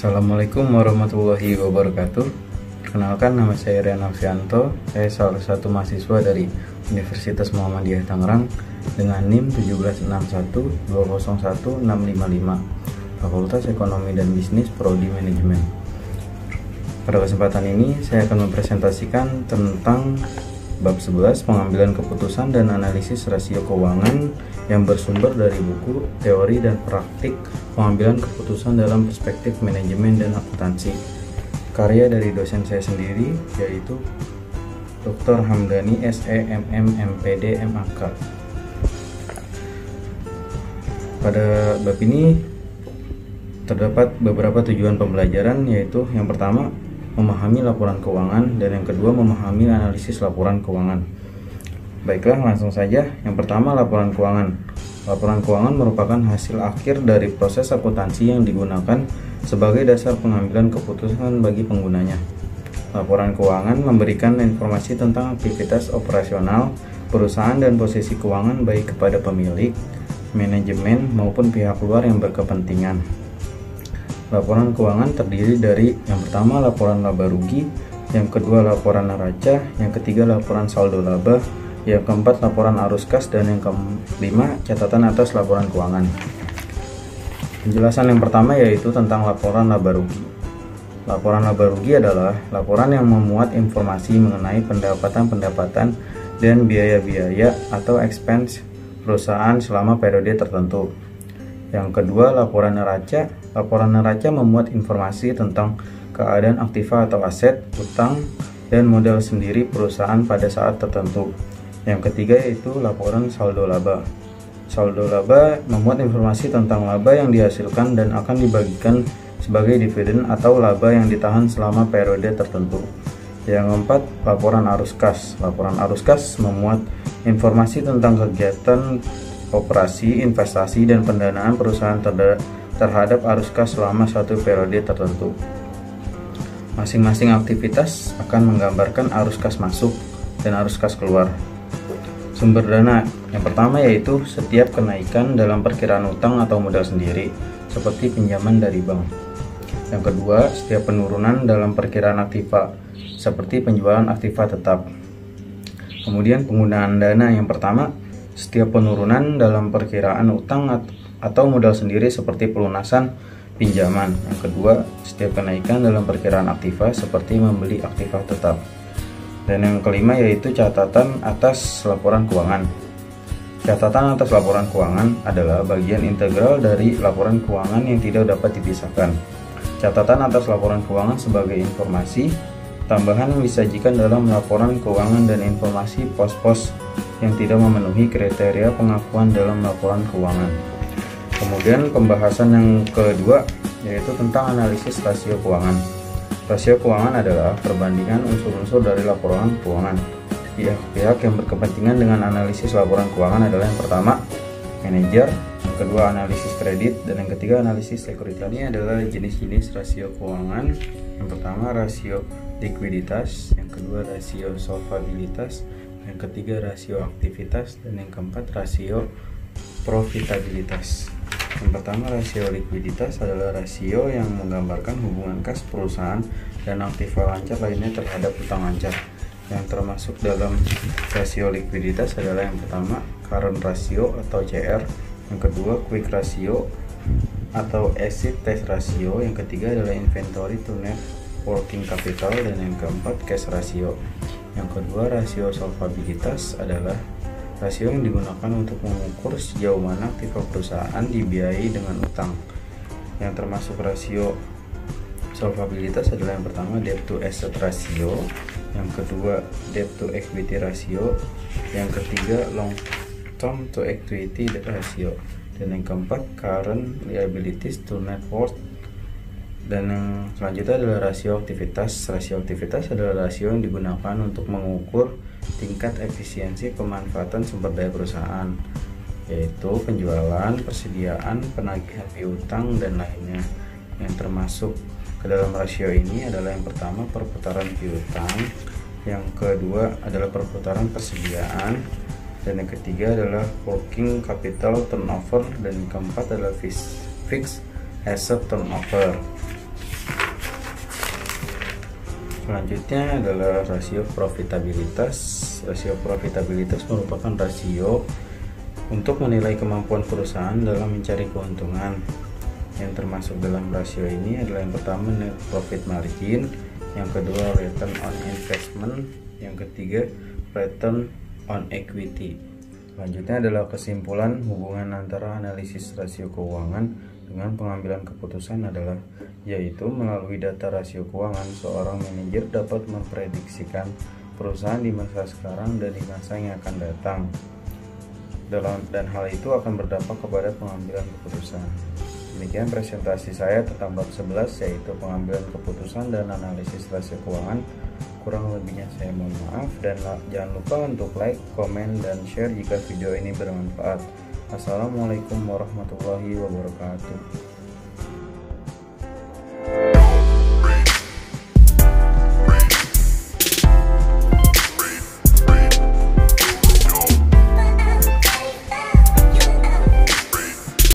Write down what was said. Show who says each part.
Speaker 1: Assalamualaikum warahmatullahi wabarakatuh. Perkenalkan, nama saya Rian Alfianto. Saya salah satu mahasiswa dari Universitas Muhammadiyah Tangerang dengan NIM 17612016555, Fakultas Ekonomi dan Bisnis, Prodi Manajemen. Pada kesempatan ini saya akan mempresentasikan tentang bab 11, pengambilan keputusan dan analisis rasio keuangan, yang bersumber dari buku Teori dan Praktik Pengambilan Keputusan dalam Perspektif Manajemen dan Akuntansi, karya dari dosen saya sendiri, yaitu Dr. Hamdani SEMM MPD MAK. Pada bab ini terdapat beberapa tujuan pembelajaran, yaitu yang pertama, memahami laporan keuangan, dan yang kedua, memahami analisis laporan keuangan. Baiklah, langsung saja. Yang pertama, laporan keuangan. Laporan keuangan merupakan hasil akhir dari proses akuntansi yang digunakan sebagai dasar pengambilan keputusan bagi penggunanya. Laporan keuangan memberikan informasi tentang aktivitas operasional perusahaan dan posisi keuangan baik kepada pemilik, manajemen, maupun pihak luar yang berkepentingan. Laporan keuangan terdiri dari yang pertama, laporan laba rugi, yang kedua, laporan neraca, yang ketiga, laporan saldo laba, yang keempat, laporan arus kas, dan yang kelima, catatan atas laporan keuangan. Penjelasan yang pertama yaitu tentang laporan laba rugi. Laporan laba rugi adalah laporan yang memuat informasi mengenai pendapatan-pendapatan dan biaya-biaya atau expense perusahaan selama periode tertentu. Yang kedua, laporan neraca. Laporan neraca memuat informasi tentang keadaan aktiva atau aset, utang, dan modal sendiri perusahaan pada saat tertentu. Yang ketiga yaitu laporan saldo laba. Saldo laba memuat informasi tentang laba yang dihasilkan dan akan dibagikan sebagai dividen atau laba yang ditahan selama periode tertentu. Yang keempat, laporan arus kas. Laporan arus kas memuat informasi tentang kegiatan operasi, investasi, dan pendanaan perusahaan terhadap arus kas selama satu periode tertentu. Masing-masing aktivitas akan menggambarkan arus kas masuk dan arus kas keluar. Sumber dana yang pertama yaitu setiap kenaikan dalam perkiraan utang atau modal sendiri, seperti pinjaman dari bank. Yang kedua, setiap penurunan dalam perkiraan aktiva, seperti penjualan aktiva tetap. Kemudian penggunaan dana yang pertama, setiap penurunan dalam perkiraan utang atau modal sendiri seperti pelunasan pinjaman. Yang kedua, setiap kenaikan dalam perkiraan aktiva seperti membeli aktiva tetap. Dan yang kelima yaitu catatan atas laporan keuangan. Catatan atas laporan keuangan adalah bagian integral dari laporan keuangan yang tidak dapat dipisahkan. Catatan atas laporan keuangan sebagai informasi tambahan yang disajikan dalam laporan keuangan dan informasi pos-pos yang tidak memenuhi kriteria pengakuan dalam laporan keuangan. Kemudian pembahasan yang kedua yaitu tentang analisis rasio keuangan. Rasio keuangan adalah perbandingan unsur-unsur dari laporan keuangan. Pihak-pihak yang berkepentingan dengan analisis laporan keuangan adalah yang pertama, manajer, yang kedua, analisis kredit, dan yang ketiga, analisis sekuritas. Ini adalah jenis-jenis rasio keuangan. Yang pertama, rasio likuiditas, yang kedua, rasio solvabilitas, yang ketiga, rasio aktivitas, dan yang keempat, rasio profitabilitas. Yang pertama, rasio likuiditas adalah rasio yang menggambarkan hubungan kas perusahaan dan aktiva lancar lainnya terhadap utang lancar. Yang termasuk dalam rasio likuiditas adalah yang pertama, current ratio atau CR, yang kedua, quick ratio atau acid test ratio, yang ketiga adalah inventory to net working capital, dan yang keempat, cash ratio. Yang kedua, rasio solvabilitas adalah rasio yang digunakan untuk mengukur sejauh mana aktiva perusahaan dibiayai dengan utang. Yang termasuk rasio solvabilitas adalah yang pertama, debt to asset ratio, yang kedua, debt to equity ratio, yang ketiga, long term to equity ratio, dan yang keempat, current liabilities to net worth. Dan yang selanjutnya adalah rasio aktivitas. Rasio aktivitas adalah rasio yang digunakan untuk mengukur tingkat efisiensi pemanfaatan sumber daya perusahaan, yaitu penjualan, persediaan, penagihan piutang, dan lainnya. Yang termasuk ke dalam rasio ini adalah yang pertama, perputaran piutang, yang kedua adalah perputaran persediaan, dan yang ketiga adalah working capital turnover, dan yang keempat adalah fixed asset turnover. Selanjutnya adalah rasio profitabilitas. Rasio profitabilitas merupakan rasio untuk menilai kemampuan perusahaan dalam mencari keuntungan. Yang termasuk dalam rasio ini adalah yang pertama net profit margin, yang kedua return on investment, yang ketiga return on equity. Selanjutnya adalah kesimpulan hubungan antara analisis rasio keuangan dengan pengambilan keputusan adalah yaitu melalui data rasio keuangan seorang manajer dapat memprediksikan perusahaan di masa sekarang dan di masa yang akan datang. Dan hal itu akan berdampak kepada pengambilan keputusan. Demikian presentasi saya tentang bab 11 yaitu pengambilan keputusan dan analisis rasio keuangan. Kurang lebihnya saya mohon maaf dan jangan lupa untuk like, komen, dan share jika video ini bermanfaat. Assalamualaikum warahmatullahi wabarakatuh.